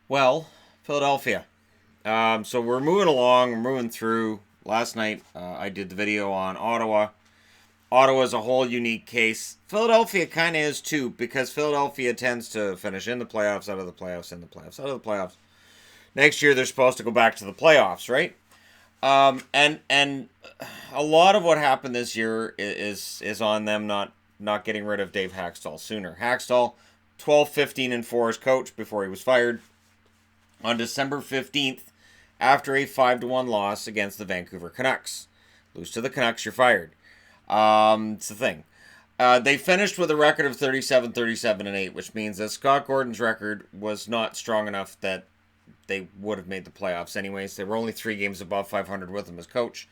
Well, Philadelphia. So we're moving along. We're moving through. Last night, I did the video on Ottawa. Ottawa's a whole unique case. Philadelphia kind of is too, because Philadelphia tends to finish in the playoffs, out of the playoffs, in the playoffs, out of the playoffs. Next year, they're supposed to go back to the playoffs, right? And a lot of what happened this year is on them not getting rid of Dave Haxtell sooner. Haxtell, 12-15-4 as coach before he was fired on December 15th after a 5-1 loss against the Vancouver Canucks. Lose to the Canucks, you're fired. It's the thing. They finished with a record of 37-37-8, which means that Scott Gordon's record was not strong enough that they would have made the playoffs anyways. They were only 3 games above 500 with him as coach,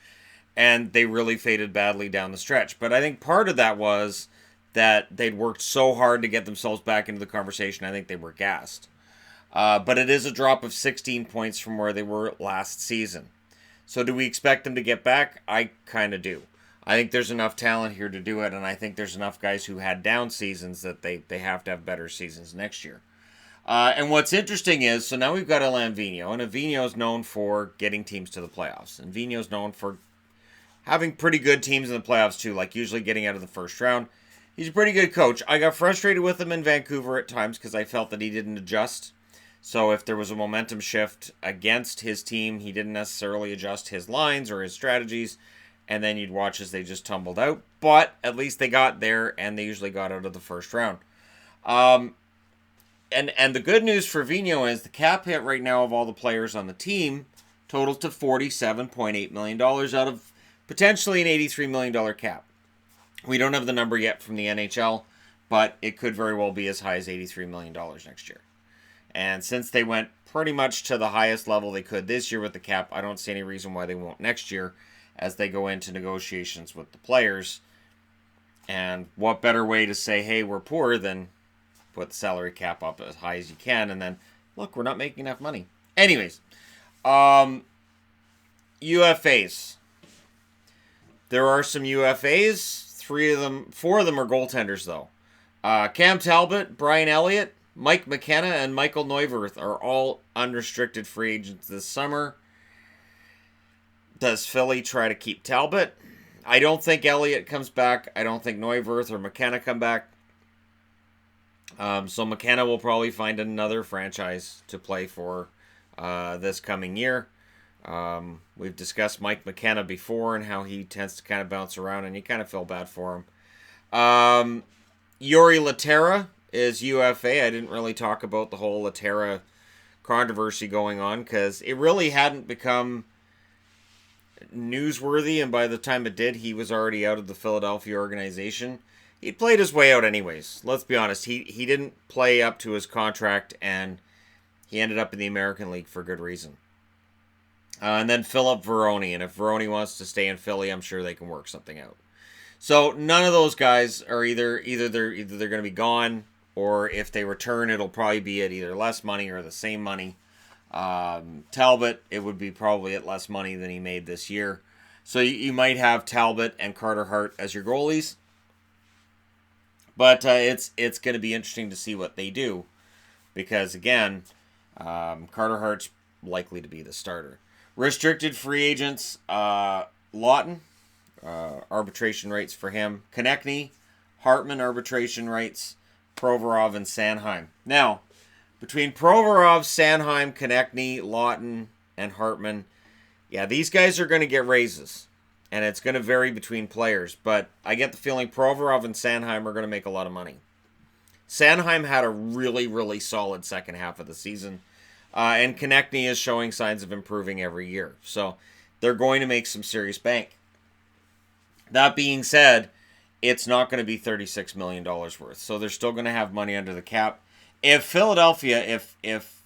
and they really faded badly down the stretch. But I think part of that was that they'd worked so hard to get themselves back into the conversation. I think they were gassed. But it is a drop of 16 points from where they were last season. So do we expect them to get back? I kind of do. I think there's enough talent here to do it, and I think there's enough guys who had down seasons that they have to have better seasons next year. And what's interesting is, so now we've got Alain Vigneault, and Vigneault is known for getting teams to the playoffs. And Vigneault's known for having pretty good teams in the playoffs too, like usually getting out of the first round. He's a pretty good coach. I got frustrated with him in Vancouver at times because I felt that he didn't adjust. So if there was a momentum shift against his team, he didn't necessarily adjust his lines or his strategies, and then you'd watch as they just tumbled out. But at least they got there, and they usually got out of the first round. And the good news for Vigneault is the cap hit right now of all the players on the team totals to $47.8 million out of potentially an $83 million cap. We don't have the number yet from the NHL, but it could very well be as high as $83 million next year. And since they went pretty much to the highest level they could this year with the cap, I don't see any reason why they won't next year as they go into negotiations with the players. And what better way to say, hey, we're poor than put the salary cap up as high as you can, and then, look, we're not making enough money. Anyways, UFAs. There are some UFAs. 4 of them are goaltenders, though. Cam Talbot, Brian Elliott, Mike McKenna, and Michael Neuwirth are all unrestricted free agents this summer. Does Philly try to keep Talbot? I don't think Elliott comes back. I don't think Neuwirth or McKenna come back. So McKenna will probably find another franchise to play for this coming year. We've discussed Mike McKenna before and how he tends to kind of bounce around, and you kind of feel bad for him. Yuri Laterra is UFA. I didn't really talk about the whole Laterra controversy going on because it really hadn't become newsworthy, and by the time it did, he was already out of the Philadelphia organization. He played his way out anyways. Let's be honest. He didn't play up to his contract, and he ended up in the American League for good reason. And then Philip Veroni, and if Veroni wants to stay in Philly, I'm sure they can work something out. So none of those guys are either they're going to be gone, or if they return, it'll probably be at either less money or the same money. Talbot, it would be probably at less money than he made this year. So you might have Talbot and Carter Hart as your goalies. But it's going to be interesting to see what they do. Because, again, Carter Hart's likely to be the starter. Restricted free agents, Lawton, arbitration rights for him. Konechny, Hartman, arbitration rights. Provorov, and Sanheim. Now, between Provorov, Sanheim, Konechny, Lawton, and Hartman, yeah, these guys are going to get raises. And it's going to vary between players. But I get the feeling Provorov and Sanheim are going to make a lot of money. Sanheim had a really, really solid second half of the season. And Konechny is showing signs of improving every year. So they're going to make some serious bank. That being said, it's not going to be $36 million worth. So they're still going to have money under the cap. If Philadelphia, if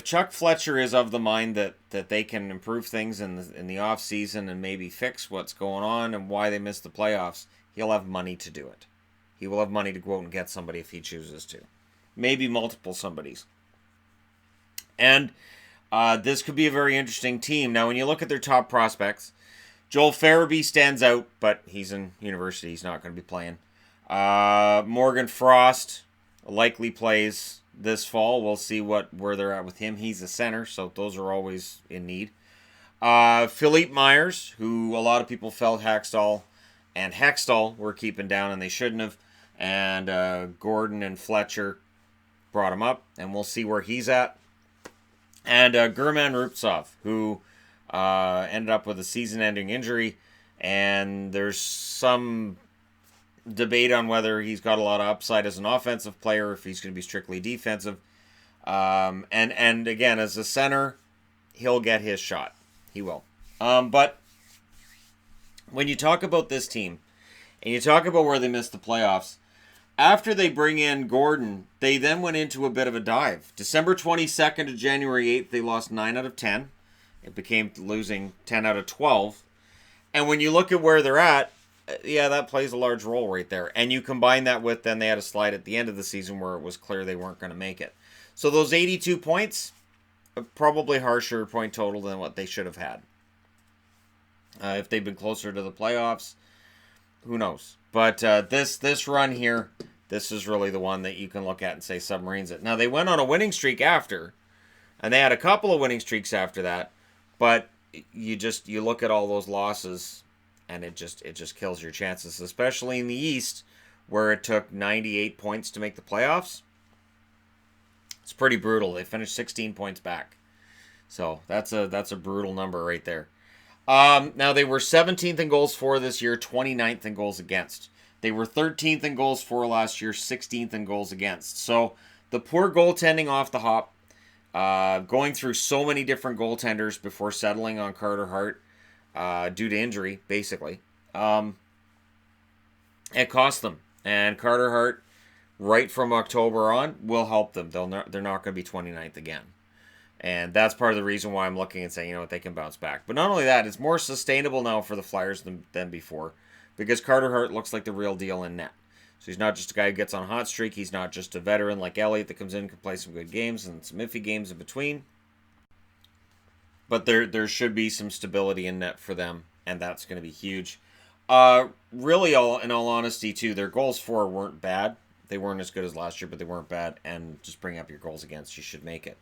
Chuck Fletcher is of the mind that they can improve things in the offseason and maybe fix what's going on and why they missed the playoffs, he'll have money to do it. He will have money to go out and get somebody if he chooses to. Maybe multiple somebodies. And this could be a very interesting team. Now, when you look at their top prospects, Joel Farabee stands out, but he's in university. He's not going to be playing. Morgan Frost likely plays this fall. We'll see where they're at with him. He's a center, so those are always in need. Philippe Myers, who a lot of people felt Hackstall and Hextall were keeping down, and they shouldn't have. And Gordon and Fletcher brought him up, and we'll see where he's at. And German Ruptsov, who ended up with a season-ending injury, and there's some debate on whether he's got a lot of upside as an offensive player, if he's going to be strictly defensive. And again, as a center, he'll get his shot. He will. But when you talk about this team, and you talk about where they missed the playoffs, after they bring in Gordon, they then went into a bit of a dive. December 22nd to January 8th, they lost 9 out of 10. It became losing 10 out of 12. And when you look at where they're at, yeah, that plays a large role right there. And you combine that with then they had a slide at the end of the season where it was clear they weren't going to make it. So those 82 points, probably harsher point total than what they should have had. If they'd been closer to the playoffs, who knows? But this run here, this is really the one that you can look at and say submarines it. Now, they went on a winning streak after, and they had a couple of winning streaks after that, but you look at all those losses, and it just kills your chances, especially in the East, where it took 98 points to make the playoffs. It's pretty brutal. They finished 16 points back. So that's a brutal number right there. Now, they were 17th in goals for this year, 29th in goals against. They were 13th in goals for last year, 16th in goals against. So the poor goaltending off the hop, going through so many different goaltenders before settling on Carter Hart due to injury, basically, it cost them. And Carter Hart, right from October on, will help them. They're not going to be 29th again. And that's part of the reason why I'm looking and saying, you know what, they can bounce back. But not only that, it's more sustainable now for the Flyers than before, because Carter Hart looks like the real deal in net. So he's not just a guy who gets on a hot streak. He's not just a veteran like Elliott that comes in and can play some good games and some iffy games in between. But there should be some stability in net for them, and that's going to be huge. Really, in all honesty, too, their goals for weren't bad. They weren't as good as last year, but they weren't bad. And just bring up your goals against, you should make it.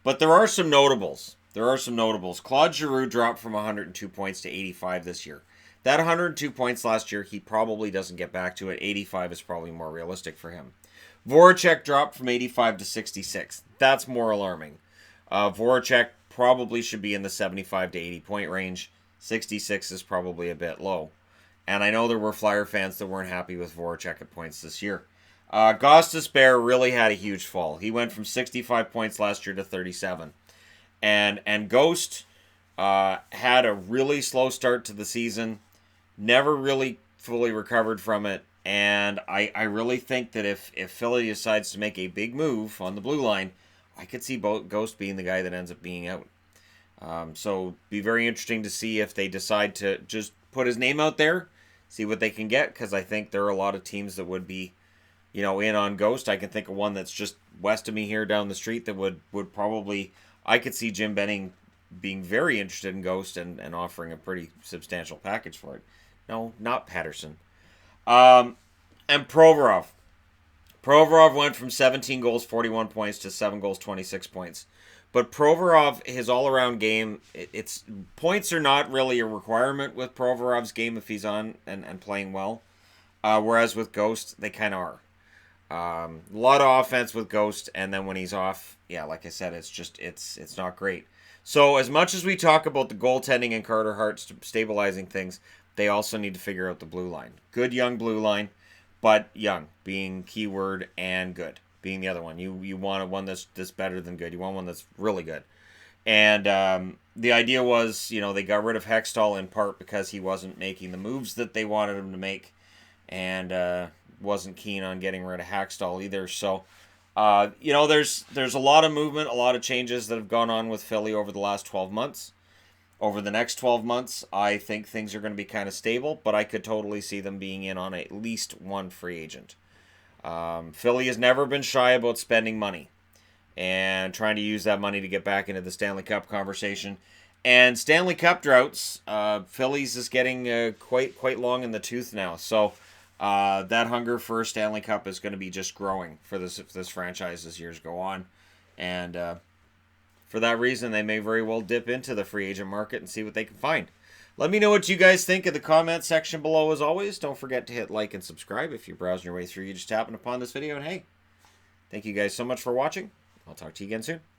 But there are some notables. Claude Giroux dropped from 102 points to 85 this year. That 102 points last year, he probably doesn't get back to it. 85 is probably more realistic for him. Voracek dropped from 85 to 66. That's more alarming. Voracek probably should be in the 75 to 80 point range. 66 is probably a bit low. And I know there were Flyer fans that weren't happy with Voracek at points this year. Gostis Bear really had a huge fall. He went from 65 points last year to 37. And Ghost had a really slow start to the season. Never really fully recovered from it. And I really think that if Philly decides to make a big move on the blue line, I could see Ghost being the guy that ends up being out. So be very interesting to see if they decide to just put his name out there, see what they can get, because I think there are a lot of teams that would be, in on Ghost. I can think of one that's just west of me here down the street that would probably, I could see Jim Benning being very interested in Ghost and offering a pretty substantial package for it. No, not Patterson. And Provorov. Provorov went from 17 goals, 41 points to 7 goals, 26 points. But Provorov, his all-around game, it's points are not really a requirement with Provorov's game if he's on and playing well. Whereas with Ghost, they kind of are. A lot of offense with Ghost, and then when he's off, yeah, like I said, it's not great. So as much as we talk about the goaltending and Carter Hart stabilizing things, they also need to figure out the blue line. Good young blue line, but young being keyword and good being the other one. You want one that's better than good. You want one that's really good. And the idea was, they got rid of Hextall in part because he wasn't making the moves that they wanted him to make, and wasn't keen on getting rid of Hextall either. So, there's a lot of movement, a lot of changes that have gone on with Philly over the last 12 months. Over the next 12 months, I think things are going to be kind of stable, but I could totally see them being in on at least one free agent. Philly has never been shy about spending money and trying to use that money to get back into the Stanley Cup conversation. And Stanley Cup droughts, Phillies is getting quite long in the tooth now. So that hunger for a Stanley Cup is going to be just growing for this franchise as years go on. And for that reason, they may very well dip into the free agent market and see what they can find. Let me know what you guys think in the comment section below as always. Don't forget to hit like and subscribe if you're browsing your way through. You just happened upon this video. And hey, thank you guys so much for watching. I'll talk to you again soon.